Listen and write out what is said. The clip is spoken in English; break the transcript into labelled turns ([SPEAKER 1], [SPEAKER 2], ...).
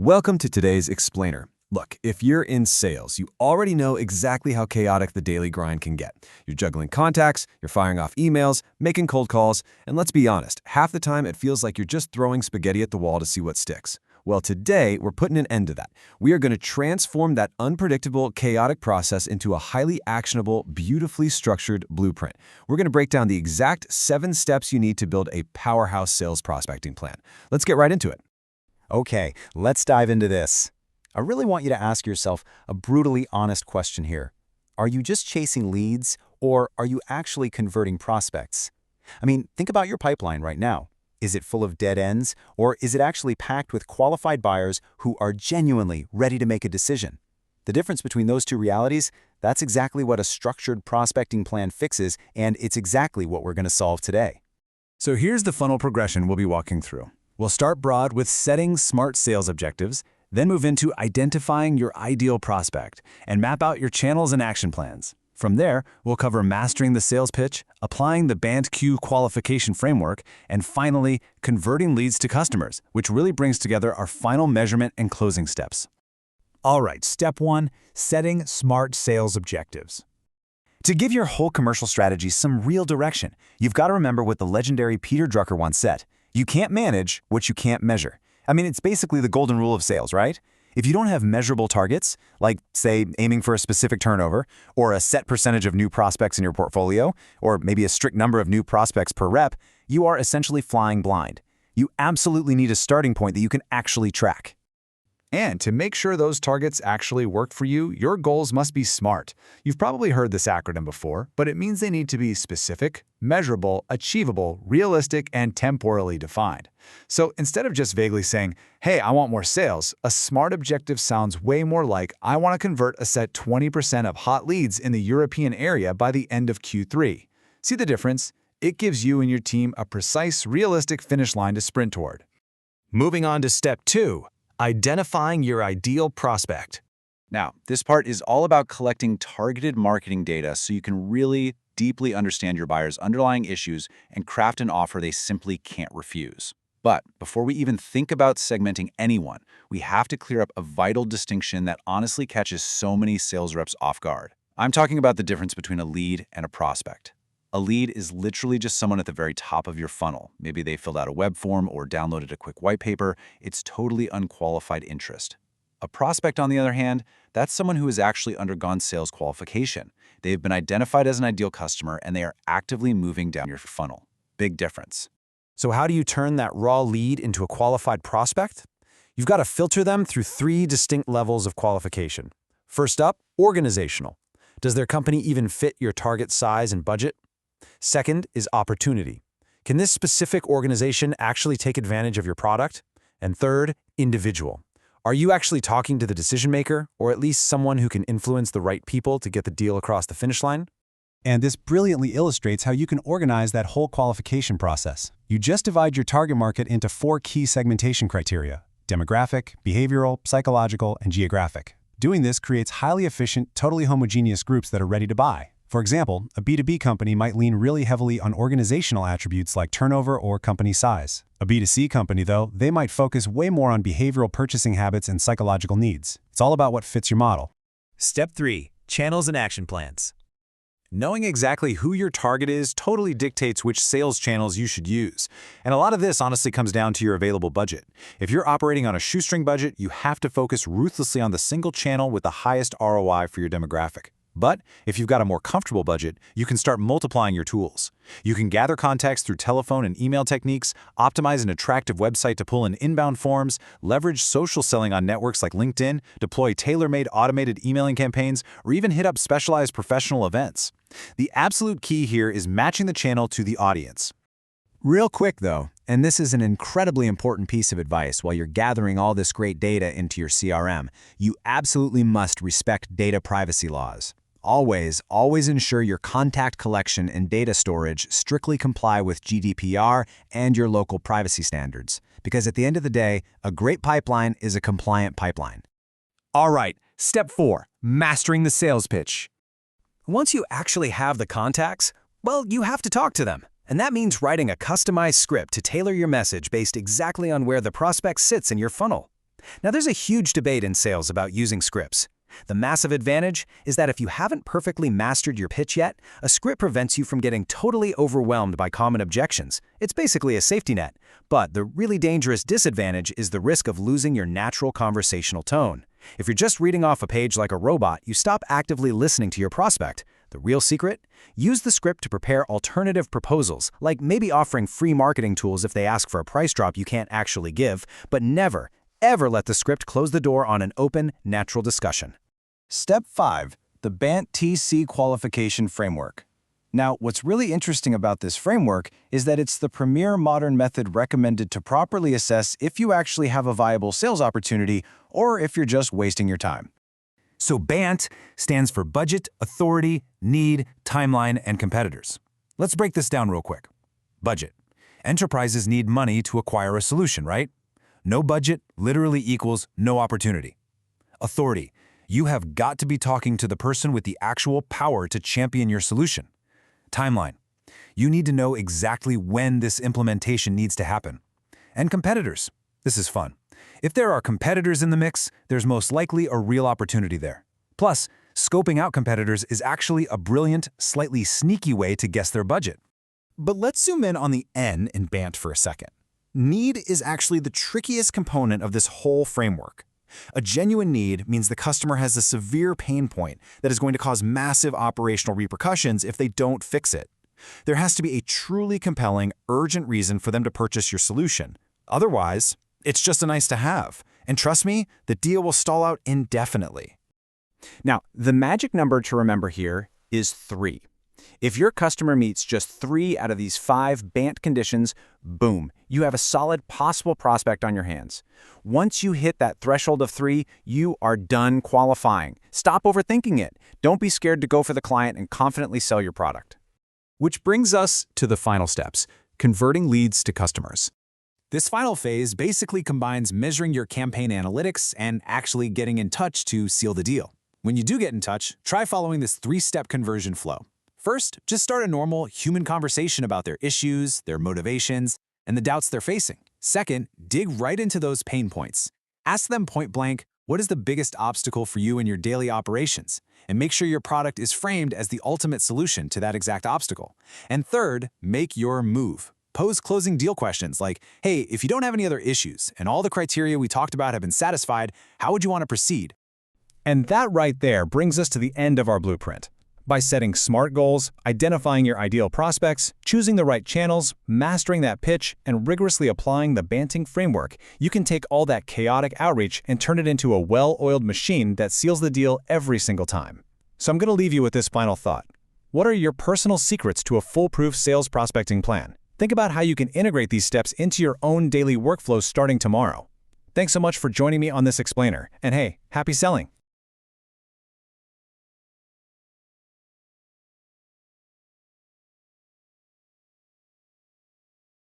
[SPEAKER 1] Welcome to today's Explainer. Look, if you're in sales, you already know exactly how chaotic the daily grind can get. You're juggling contacts, you're firing off emails, making cold calls, and let's be honest, half the time it feels like you're just throwing spaghetti at the wall to see what sticks. Well, today, we're putting an end to that. We are going to transform that unpredictable, chaotic process into a highly actionable, beautifully structured blueprint. We're going to break down the exact 7 steps you need to build a powerhouse sales prospecting plan. Let's get right into it.
[SPEAKER 2] Okay, let's dive into this. I really want you to ask yourself a brutally honest question here. Are you just chasing leads, or are you actually converting prospects? I mean, think about your pipeline right now. Is it full of dead ends, or is it actually packed with qualified buyers who are genuinely ready to make a decision? The difference between those two realities, that's exactly what a structured prospecting plan fixes, and it's exactly what we're going to solve today.
[SPEAKER 3] So here's the funnel progression we'll be walking through. We'll start broad with setting smart sales objectives, then move into identifying your ideal prospect and map out your channels and action plans. From there, we'll cover mastering the sales pitch, applying the BANT-Q qualification framework, and finally, converting leads to customers, which really brings together our final measurement and closing steps.
[SPEAKER 4] All right, step 1, setting smart sales objectives.
[SPEAKER 2] To give your whole commercial strategy some real direction, you've got to remember what the legendary Peter Drucker once said. You can't manage what you can't measure. I mean, it's basically the golden rule of sales, right? If you don't have measurable targets, like, say, aiming for a specific turnover, or a set percentage of new prospects in your portfolio, or maybe a strict number of new prospects per rep, you are essentially flying blind. You absolutely need a starting point that you can actually track.
[SPEAKER 3] And to make sure those targets actually work for you, your goals must be SMART. You've probably heard this acronym before, but it means they need to be specific, measurable, achievable, realistic, and temporally defined. So instead of just vaguely saying, hey, I want more sales, a SMART objective sounds way more like, I want to convert a set 20% of hot leads in the European area by the end of Q3. See the difference? It gives you and your team a precise, realistic finish line to sprint toward.
[SPEAKER 5] Moving on to step 2. Identifying your ideal prospect.
[SPEAKER 6] Now, this part is all about collecting targeted marketing data so you can really deeply understand your buyer's underlying issues and craft an offer they simply can't refuse. But before we even think about segmenting anyone, we have to clear up a vital distinction that honestly catches so many sales reps off guard. I'm talking about the difference between a lead and a prospect. A lead is literally just someone at the very top of your funnel. Maybe they filled out a web form or downloaded a quick white paper. It's totally unqualified interest. A prospect, on the other hand, that's someone who has actually undergone sales qualification. They've been identified as an ideal customer, and they are actively moving down your funnel. Big difference.
[SPEAKER 4] So how do you turn that raw lead into a qualified prospect? You've got to filter them through 3 distinct levels of qualification. First up, organizational. Does their company even fit your target size and budget? Second is opportunity. Can this specific organization actually take advantage of your product? And third, individual. Are you actually talking to the decision maker, or at least someone who can influence the right people to get the deal across the finish line?
[SPEAKER 7] And this brilliantly illustrates how you can organize that whole qualification process. You just divide your target market into 4 key segmentation criteria: demographic, behavioral, psychological, and geographic. Doing this creates highly efficient, totally homogeneous groups that are ready to buy. For example, a B2B company might lean really heavily on organizational attributes like turnover or company size. A B2C company, though, they might focus way more on behavioral purchasing habits and psychological needs. It's all about what fits your model.
[SPEAKER 5] Step 3. Channels and action plans.
[SPEAKER 4] Knowing exactly who your target is totally dictates which sales channels you should use. And a lot of this honestly comes down to your available budget. If you're operating on a shoestring budget, you have to focus ruthlessly on the single channel with the highest ROI for your demographic. But if you've got a more comfortable budget, you can start multiplying your tools. You can gather contacts through telephone and email techniques, optimize an attractive website to pull in inbound forms, leverage social selling on networks like LinkedIn, deploy tailor-made automated emailing campaigns, or even hit up specialized professional events. The absolute key here is matching the channel to the audience.
[SPEAKER 2] Real quick though, and this is an incredibly important piece of advice while you're gathering all this great data into your CRM, you absolutely must respect data privacy laws. Always ensure your contact collection and data storage strictly comply with GDPR and your local privacy standards. Because at the end of the day, a great pipeline is a compliant pipeline.
[SPEAKER 5] All right, step 4. Mastering the sales pitch. Once you actually have the contacts, well, you have to talk to them. And that means writing a customized script to tailor your message based exactly on where the prospect sits in your funnel. Now, there's a huge debate in sales about using scripts. The massive advantage is that if you haven't perfectly mastered your pitch yet, a script prevents you from getting totally overwhelmed by common objections. It's basically a safety net. But the really dangerous disadvantage is the risk of losing your natural conversational tone. If you're just reading off a page like a robot, you stop actively listening to your prospect. The real secret? Use the script to prepare alternative proposals, like maybe offering free marketing tools if they ask for a price drop you can't actually give, but never, ever let the script close the door on an open, natural discussion.
[SPEAKER 2] Step 5. The BANT-TC Qualification Framework. Now, what's really interesting about this framework is that it's the premier modern method recommended to properly assess if you actually have a viable sales opportunity or if you're just wasting your time.
[SPEAKER 4] So BANT stands for Budget, Authority, Need, Timeline, and Competitors. Let's break this down real quick. Budget. Enterprises need money to acquire a solution, right? No budget literally equals no opportunity. Authority. You have got to be talking to the person with the actual power to champion your solution. Timeline. You need to know exactly when this implementation needs to happen. And competitors. This is fun. If there are competitors in the mix, there's most likely a real opportunity there. Plus, scoping out competitors is actually a brilliant, slightly sneaky way to guess their budget.
[SPEAKER 2] But let's zoom in on the N in BANT for a second. Need is actually the trickiest component of this whole framework. A genuine need means the customer has a severe pain point that is going to cause massive operational repercussions if they don't fix it. There has to be a truly compelling, urgent reason for them to purchase your solution. Otherwise, it's just a nice to have. And trust me, the deal will stall out indefinitely.
[SPEAKER 8] Now, the magic number to remember here is 3. If your customer meets just 3 out of these 5 BANT conditions, boom, you have a solid possible prospect on your hands. Once you hit that threshold of 3, you are done qualifying. Stop overthinking it. Don't be scared to go for the client and confidently sell your product.
[SPEAKER 4] Which brings us to the final steps, converting leads to customers. This final phase basically combines measuring your campaign analytics and actually getting in touch to seal the deal. When you do get in touch, try following this 3-step conversion flow. First, just start a normal human conversation about their issues, their motivations, and the doubts they're facing. Second, dig right into those pain points. Ask them point blank, what is the biggest obstacle for you in your daily operations? And make sure your product is framed as the ultimate solution to that exact obstacle. And third, make your move. Pose closing deal questions like, hey, if you don't have any other issues and all the criteria we talked about have been satisfied, how would you want to proceed?
[SPEAKER 5] And that right there brings us to the end of our blueprint. By setting SMART goals, identifying your ideal prospects, choosing the right channels, mastering that pitch, and rigorously applying the BANTing framework, you can take all that chaotic outreach and turn it into a well-oiled machine that seals the deal every single time. So I'm going to leave you with this final thought. What are your personal secrets to a foolproof sales prospecting plan? Think about how you can integrate these steps into your own daily workflow starting tomorrow. Thanks so much for joining me on this explainer, and hey, happy selling!